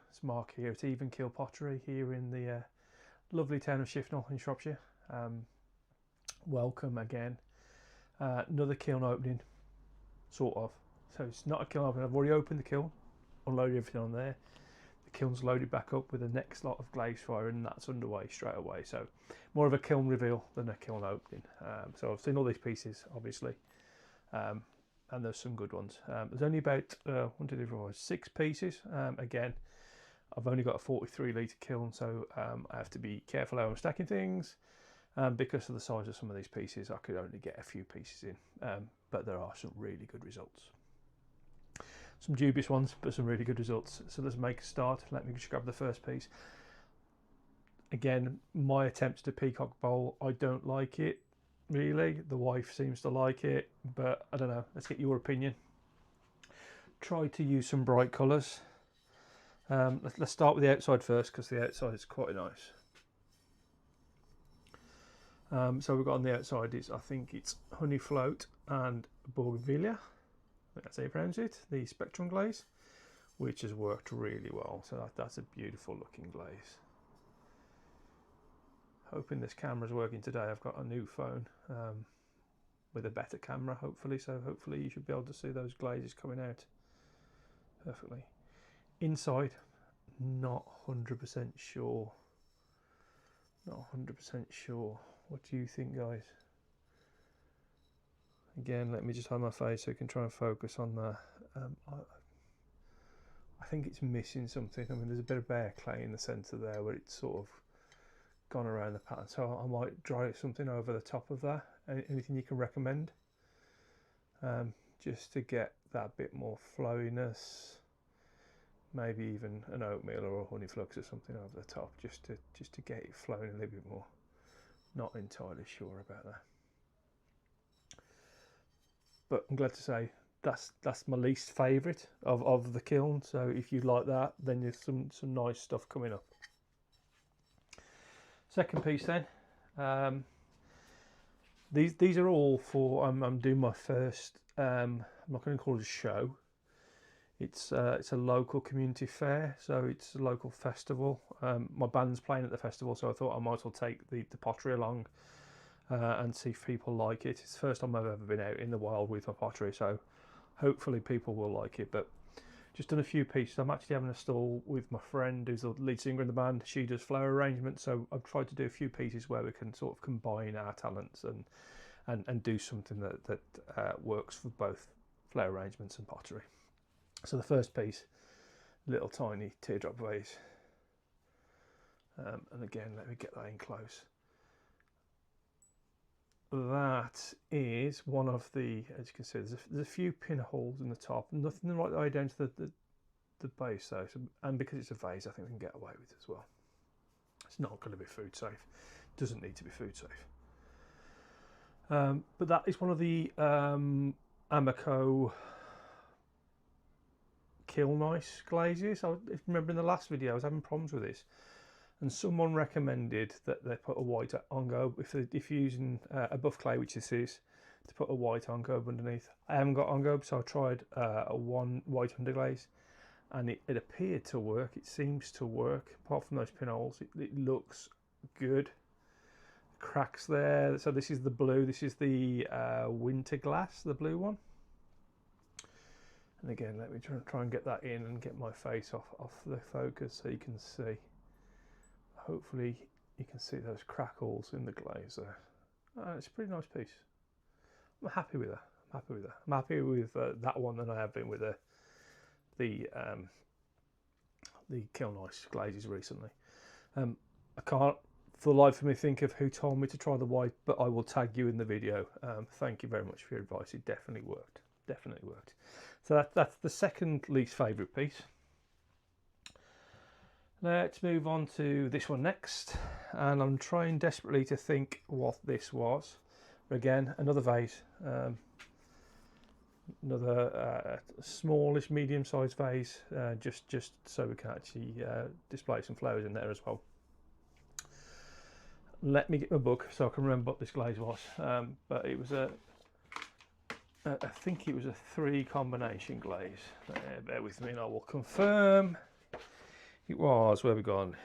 It's Mark here at Even Keel Pottery here in the lovely town of Shifnal in Shropshire. Welcome again. Another kiln opening, sort of. So it's not a kiln opening. I've already opened the kiln, unloaded everything on there. The kiln's loaded back up with the next lot of glaze fire, and that's underway straight away. So more of a kiln reveal than a kiln opening. So I've seen all these pieces, obviously. And there's some good ones. There's only about 6 pieces. Again, I've only got a 43 litre kiln, so I have to be careful how I'm stacking things. Because of the size of some of these pieces, I could only get a few pieces in, but there are some really good results. Some dubious ones, but some really good results. So let's make a start. Let me just grab the first piece. Again, my attempts to peacock bowl, I don't like it. Really, the wife seems to like it, but I don't know. Let's get your opinion. Try to use some bright colours. Let's start with the outside first, because the outside is quite nice. So we've got on the outside is, I think it's honey float and bougainvillea. I think that's how you pronounce it. The spectrum glaze, which has worked really well. So that's a beautiful looking glaze. Hoping this camera's working today. I've got a new phone with a better camera, hopefully. So hopefully you should be able to see those glazes coming out perfectly. Inside, not 100% sure. Not 100% sure. What do you think, guys? Again, let me just hide my face so you can try and focus on that. I think it's missing something. I mean, there's a bit of bare clay in the centre there where it's sort of gone around the pattern, so I might dry something over the top of that. Anything you can recommend, just to get that bit more flowiness, maybe even an oatmeal or a honey flux or something over the top, just to get it flowing a little bit more. Not entirely sure about that, but I'm glad to say that's my least favourite of the kiln. So if you like that, then there's some nice stuff coming up. Second piece then, these are all for, I'm doing my first, I'm not going to call it a show, it's a local community fair, so it's a local festival. My band's playing at the festival, so I thought I might as well take the pottery along and see if people like it. It's the first time I've ever been out in the wild with my pottery, so hopefully people will like it. But just done a few pieces. I'm actually having a stall with my friend who's the lead singer in the band. She does flower arrangements, so I've tried to do a few pieces where we can sort of combine our talents and do something that works for both flower arrangements and pottery. So the first piece, little tiny teardrop vase, and again, let me get that in close. That is one of the, as you can see, there's a few pinholes in the top, nothing right the way down to the base though, so, and because it's a vase, I think we can get away with it as well. It's not going to be food safe, doesn't need to be food safe. But that is one of the Amico Kiln Ice glazes. If you remember in the last video I was having problems with this, and someone recommended that they put a white engobe, if you're using a buff clay, which this is, to put a white engobe underneath. I haven't got engobe, so I tried a one white underglaze, and it appeared to work. It seems to work, apart from those pinholes. It looks good. Cracks there. So this is the blue. This is the winter glass, the blue one. And again, let me try and get that in and get my face off the focus so you can see. Hopefully you can see those crackles in the glaze there. It's a pretty nice piece. I'm happy with that. I'm happy with that one than I have been with the Kiln Ice glazes recently. I can't for the life of me think of who told me to try the white, but I will tag you in the video. Thank you very much for your advice. It definitely worked. Definitely worked. So that's the second least favourite piece. Let's move on to this one next, and I'm trying desperately to think what this was. Again, another vase, another smallish, medium-sized vase, just so we can actually display some flowers in there as well. Let me get my book so I can remember what this glaze was, but it was I think it was a 3 combination glaze. Bear with me and I will confirm. It was, where we gone?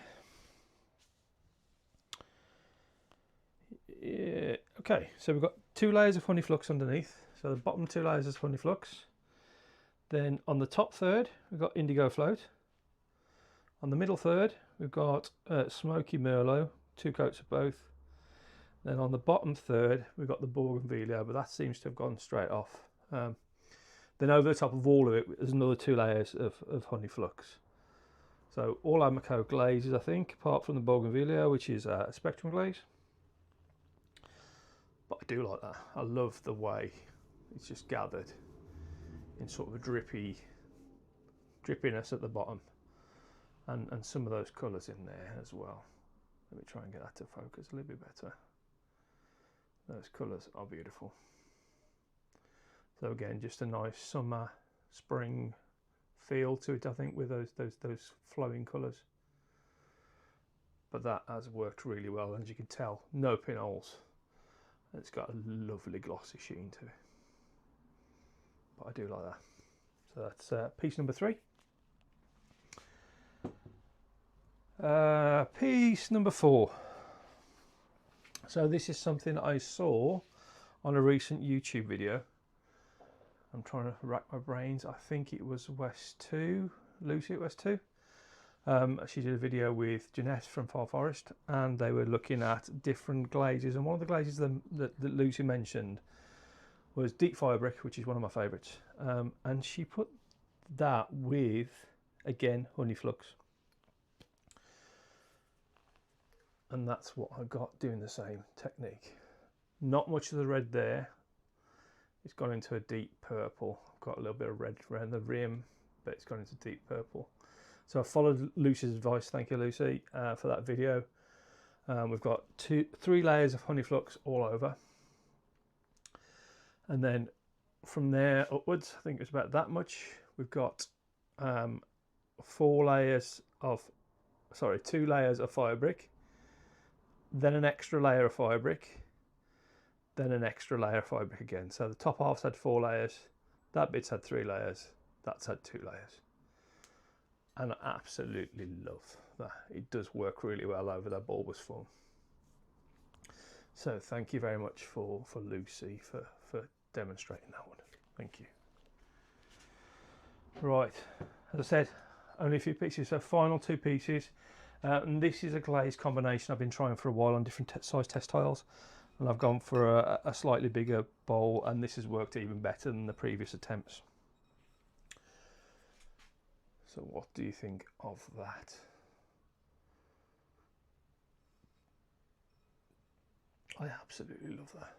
Yeah, okay, so we've got 2 layers of honey flux underneath. So the bottom 2 layers is honey flux. Then on the top third, we've got indigo float. On the middle third, we've got smoky merlot, 2 coats of both. Then on the bottom third, we've got the bougainvillea, but that seems to have gone straight off. Then over the top of all of it, there's another 2 layers of honey flux. So all Amaco glazes, I think, apart from the bougainvillea, which is a spectrum glaze. But I do like that. I love the way it's just gathered in sort of a drippiness at the bottom, and some of those colours in there as well. Let me try and get that to focus a little bit better. Those colours are beautiful. So again, just a nice summer, spring feel to it, I think, with those flowing colours. But that has worked really well, and as you can tell, no pinholes. It's got a lovely glossy sheen to it. But I do like that. So that's piece number 3. Piece number 4. So this is something I saw on a recent YouTube video. I'm trying to rack my brains. I think it was West 2, Lucy at West 2. She did a video with Jeanette from Far Forest, and they were looking at different glazes. And one of the glazes that Lucy mentioned was deep firebrick, which is one of my favourites. And she put that with, again, honey flux. And that's what I got doing the same technique. Not much of the red there. It's gone into a deep purple. I've got a little bit of red around the rim, but it's gone into deep purple. So I followed Lucy's advice. Thank you, Lucy, for that video. We've got 3 layers of honey flux all over. And then from there upwards, I think it's about that much. We've got 2 layers of firebrick, then an extra layer of firebrick, then an extra layer of firebrick again. So the top half's had 4 layers, that bit's had 3 layers, that's had 2 layers. And I absolutely love that. It does work really well over that bulbous form. So thank you very much for Lucy for demonstrating that one. Thank you. Right, as I said, only a few pieces, so final 2 pieces. And this is a glaze combination I've been trying for a while on different size test tiles, and I've gone for a slightly bigger bowl, and this has worked even better than the previous attempts. So what do you think of that? I absolutely love that.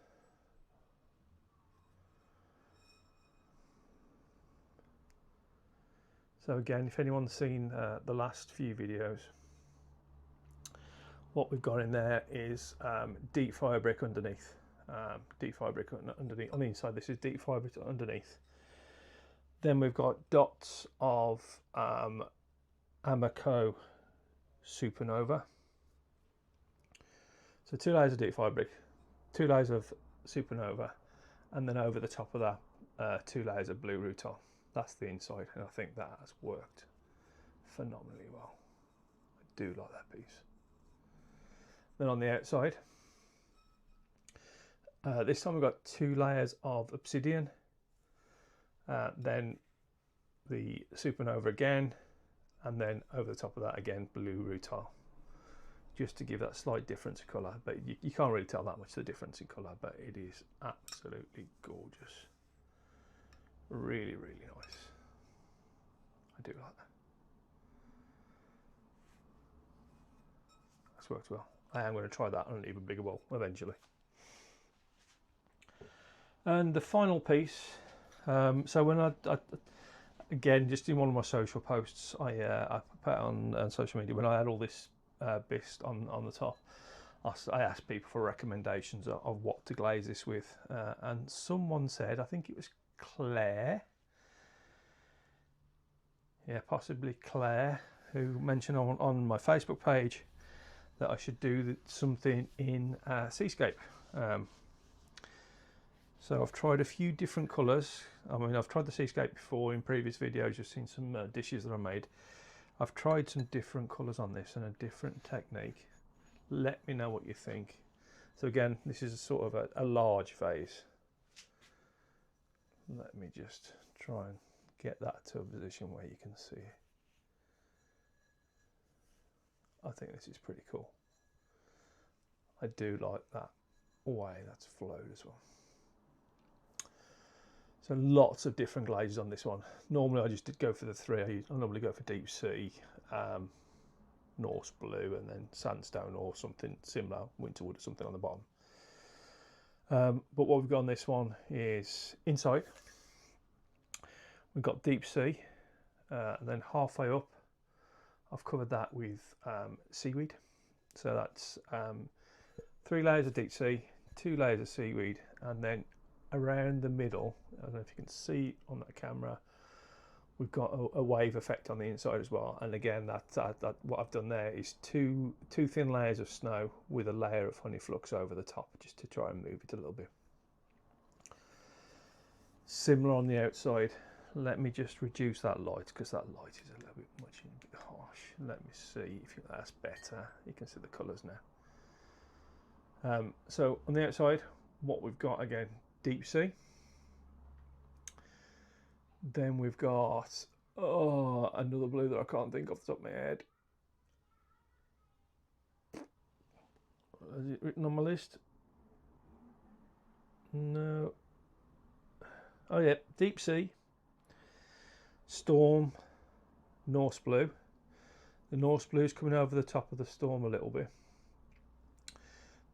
So again, if anyone's seen the last few videos, what we've got in there is deep firebrick underneath. Deep firebrick underneath. On the inside, this is deep firebrick underneath. Then we've got dots of Amaco Supernova. So 2 layers of deep firebrick, 2 layers of Supernova, and then over the top of that, 2 layers of blue rutile. That's the inside, and I think that has worked phenomenally well. I do like that piece. Then on the outside, this time we've got 2 layers of obsidian, then the Supernova again, and then over the top of that again blue rutile, just to give that slight difference in colour. But you can't really tell that much the difference in colour, but it is absolutely gorgeous. Really, really nice. I do like that. That's worked well. I am going to try that on an even bigger bowl eventually. And the final piece, so when I again, just in one of my social posts, I put it on social media, when I had all this bist on the top, I asked people for recommendations of what to glaze this with, and someone said, I think it was Claire, yeah, possibly Claire, who mentioned on my Facebook page that I should do something in seascape. So I've tried a few different colours. I mean, I've tried the seascape before in previous videos. You've seen some dishes that I made. I've tried some different colours on this and a different technique. Let me know what you think. So again, this is a sort of a large vase. Let me just try and get that to a position where you can see it. I think this is pretty cool. I do like that way that's flowed as well. So lots of different glazes on this one. Normally I just go for the three. I normally go for deep sea, Norse blue, and then sandstone or something similar, winterwood or something on the bottom. But what we've got on this one is inside. We've got deep sea, and then halfway up I've covered that with seaweed. So that's 3 layers of deep sea, 2 layers of seaweed, and then around the middle, I don't know if you can see on that camera, we've got a wave effect on the inside as well. And again, that what I've done there is two thin layers of snow with a layer of honey flux over the top, just to try and move it a little bit. Similar on the outside. Let me just reduce that light because that light is a little bit much harsh. Let me see if that's better. You can see the colours now. So on the outside, what we've got again, deep sea. Then we've got another blue that I can't think off the top of my head. Is it written on my list? No. Oh yeah, deep sea, storm, Norse blue. The Norse blue is coming over the top of the storm a little bit.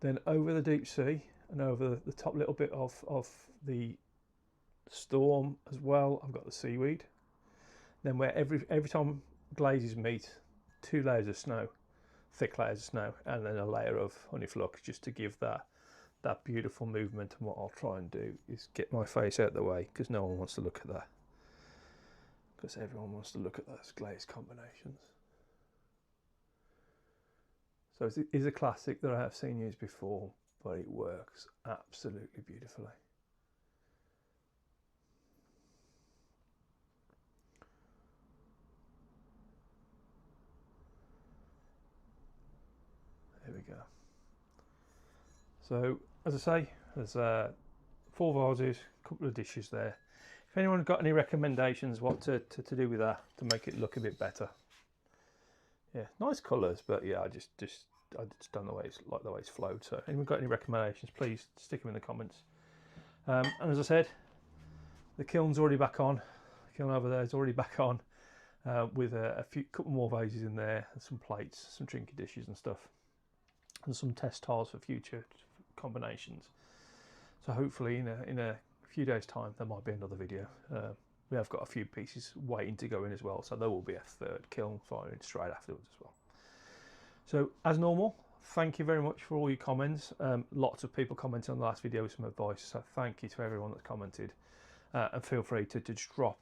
Then over the deep sea and over the top little bit of the storm as well, I've got the seaweed. Then where every time glazes meet, 2 layers of snow, thick layers of snow, and then a layer of honey flux, just to give that beautiful movement. And what I'll try and do is get my face out of the way because no one wants to look at that, because everyone wants to look at those glaze combinations. So it is a classic that I have seen used before, but it works absolutely beautifully. There we go. So as I say, there's 4 vases, a couple of dishes there. If anyone's got any recommendations what to do with that to make it look a bit better. Yeah, nice colours, but yeah, I just don't know the way it's flowed. So anyone got any recommendations, please stick them in the comments. And as I said, the kiln's already back on. The kiln over there is already back on, with a couple more vases in there, and some plates, some drinking dishes and stuff, and some test tiles for future combinations. So hopefully in a few days time there might be another video. We have got a few pieces waiting to go in as well, so there will be a third kiln firing straight afterwards as well. So as normal, thank you very much for all your comments. Lots of people commented on the last video with some advice, so thank you to everyone that's commented. And feel free to just drop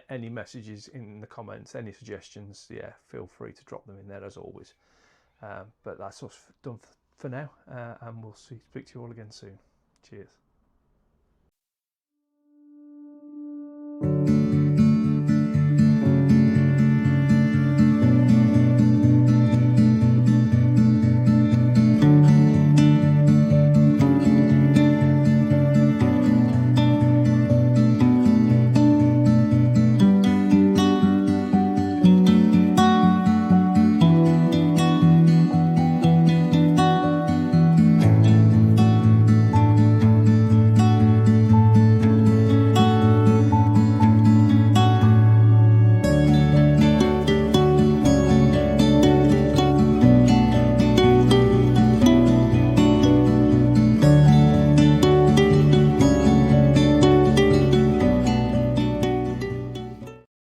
any messages in the comments, any suggestions. Yeah, feel free to drop them in there as always. But that's us done for now, and we'll speak to you all again soon. Cheers.